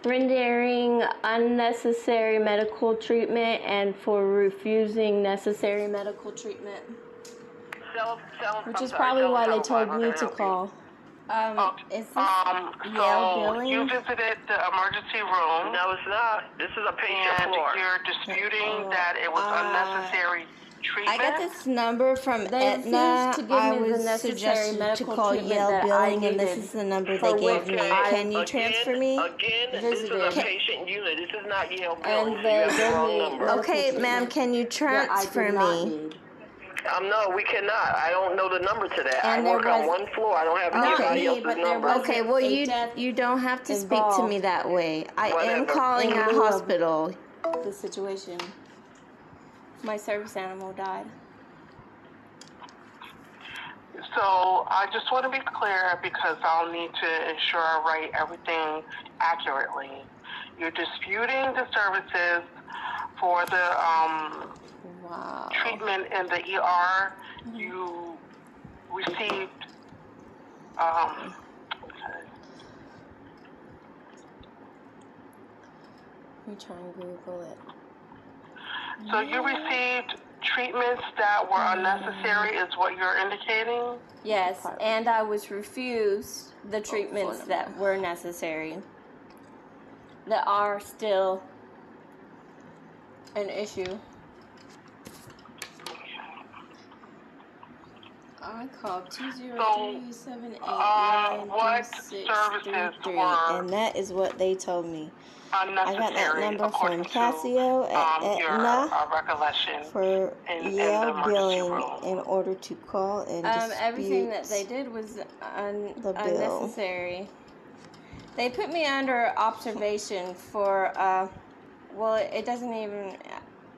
rendering unnecessary medical treatment and for refusing necessary medical treatment. Which is probably why they told me to call. Is this Yale billing? You visited the emergency room. No, it's not. This is a patient floor. And you're disputing that it was unnecessary treatment? I got this number from Aetna. I was suggested to call Yale billing, and this is the number they gave me. Can you transfer me? Again, this is a patient unit. This is not Yale billing. You have the wrong number. Okay, ma'am, can you transfer me? No, we cannot. I don't know the number to that. I work on one floor. I don't have anybody else's number. Okay, well, you don't have to speak to me that way. I am calling a hospital. The situation. My service animal died. So I just want to be clear because I'll need to ensure I write everything accurately. You're disputing the services for the treatment in the ER. You received Let me try and Google it. So you received treatments that were unnecessary is what you're indicating? Yes, and I was refused the treatments that were necessary, that are still an issue. I called 203-789-3633, what services were and that is what they told me. I got that number from Casio at Aetna for Yale billing in order to call and dispute everything that they did was unnecessary. They put me under observation for, well, it doesn't even,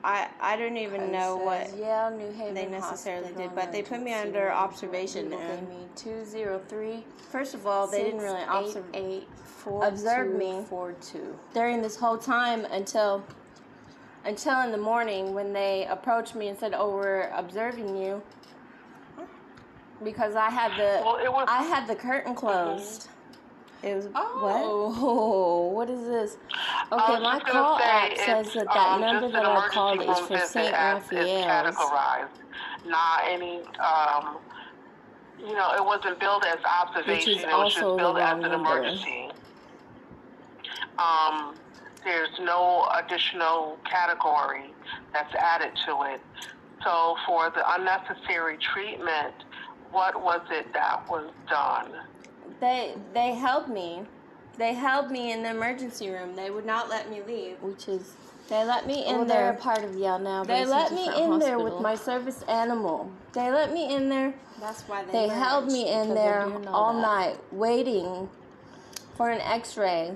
I don't even know what Yale, New Haven they necessarily did, but they put me under observation. And 203. First of all, they didn't really observe me during this whole time until in the morning when they approached me and said, "Oh, we're observing you," because I had the curtain closed. It was what is this? Okay, my call app says that number that I called is for St. Raphael's. Not any, it wasn't billed as observation. It was just billed as an emergency. There's no additional category that's added to it. So for the unnecessary treatment, what was it that was done? They held me. They held me in the emergency room. They would not let me leave. They let me in there. They're a part of Yale now. They let me in there with my service animal. They let me in there. That's why they held me in there all night, waiting for an X-ray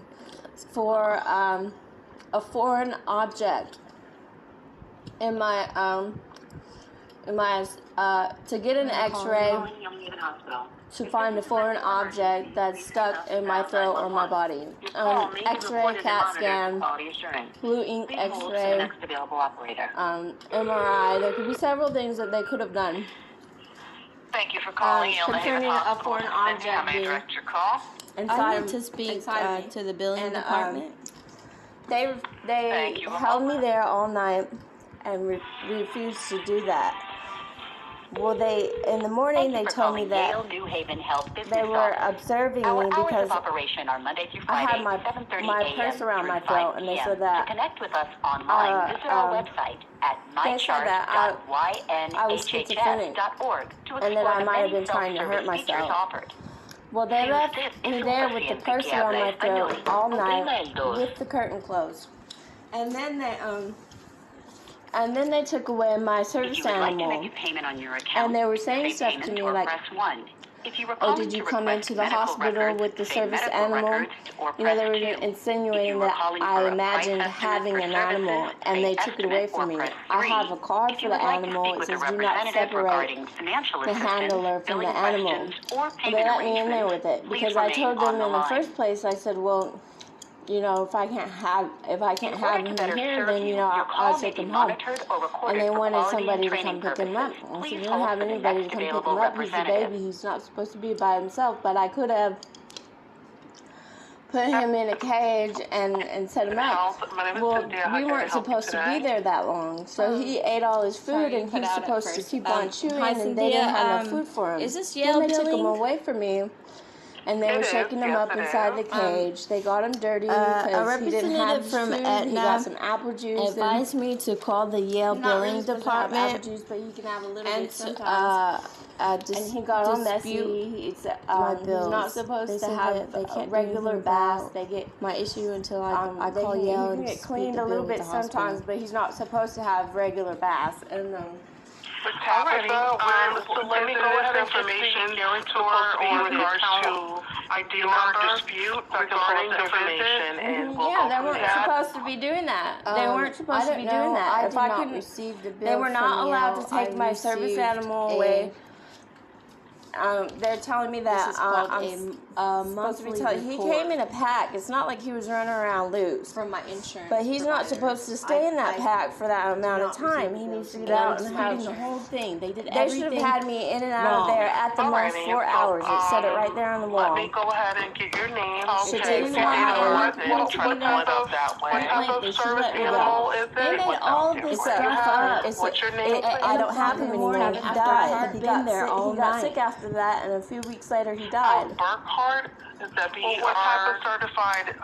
for a foreign object in my to get an X-ray to find a foreign object that's stuck in my throat or my body. X-ray, CAT scan, blue ink X-ray, MRI. There could be several things that they could have done. Thank you for calling concerning a foreign object being I need to speak to the billing department. They held me there all night and refused to do that. Well, in the morning they told me that they were observing me because I had my purse around my throat, and they said that to connect with us online, visit our website at mychart.ynhs.org and that I might have been trying to hurt myself. Well, they left me there with the purse around my throat all night with the curtain closed, and then they took away my service animal, and they were saying stuff to me like, "Oh, did you come into the hospital with the service animal?" They were insinuating that I imagined having an animal, and they took it away from me. I have a card for the animal. It says, "Do not separate the handler from the animal." And they let me in there with it because I told them in the first place. I said, "Well, if I can't have him here, then I'll take him home." And they wanted somebody to come pick him up. I said, "You don't have anybody to come pick him up. He's a baby. He's not supposed to be by himself." But I could have put him in a cage and set him up. Well, we weren't supposed to be there that long, so he ate all his food, and he was supposed to keep on chewing, and they didn't have enough food for him. Is this Yale Then they took him billing? away from me, and they were shaking him up inside the cage. They got him dirty because he didn't have from food. He Aetna got some apple juice. advised me to call the Yale billing department Apple juice, but you can have a little and bit sometimes. And he got all messy. He's not supposed to have a regular bath. They get my issue until I Yale call and and he can get speak cleaned the a little bill with bit the hospital. sometimes, but he's not supposed to have regular baths. And Alrighty, so let me go ahead and information tour in regards to ID number dispute regarding the visit. And we'll yeah, go they through weren't that. supposed to be doing that. They weren't supposed to be know. doing that. I If did I not couldn't receive the bill they were not from allowed Yale. to take I my service received animal away. They're telling me that This is called I'm supposed to be monthly telling. He report came in a pack. It's not like he was running around loose. from my insurance. But he's not provider. supposed to stay in that pack for that amount of not time. received He the needs to bill. get out They and were have. speeding the whole thing. They did They everything. should have had me in and out of wrong. there at the most Alrighty, 4 so, hours. It said it right there on the Let wall. me go ahead and get your name. Should Okay, take so 4 hours. what type of They should service let me animal go. is They it? made all of this What do you stuff have? up. What's your name? I don't have him anymore. He after I had died. He been got there sick. all He got night. sick after that, and a few weeks later he died. Burkhart? Is that BR? What type of certified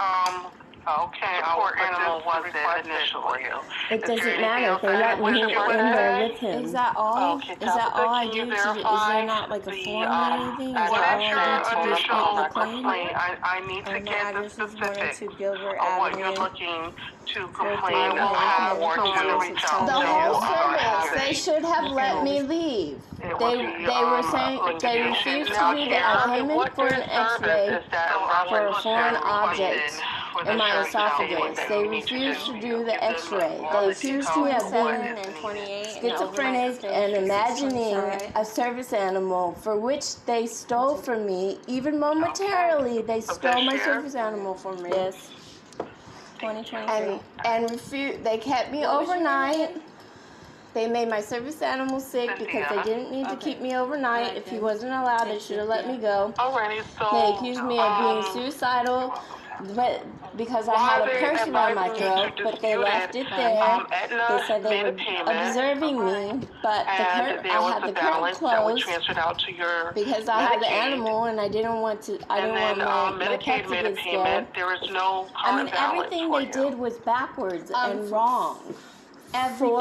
support animal was it initially? It doesn't matter. They let me in there with him. Is that all? Okay, Is that all I can do? you Is verify there not like a the, form or anything? Is that what all is your I do to initial dispute the complaint? claim? I need to My get the address is 102 specifics Gilbert of what you're Avenue. looking to complain I about or want to to reach out The to. whole service. They should have let me leave. They were saying they refused to do that. I came in for an X-ray for a foreign object in my esophagus. They refused to do the X-ray. They accused me of being schizophrenic and imagining a service animal for which they stole from me. Even momentarily, they stole my service animal from me. Yes. 2023. And they kept me overnight. They made my service animal sick because they didn't need to keep me overnight. If he wasn't allowed, they should have let me go. Alrighty, so They accused me of being suicidal, but because I had a person on my throat, but they left it there. They said they were observing me, but I had the curtain closed because I had the animal and I didn't want my pet to get scared. There is no I mean, everything they did was backwards and wrong. Everything.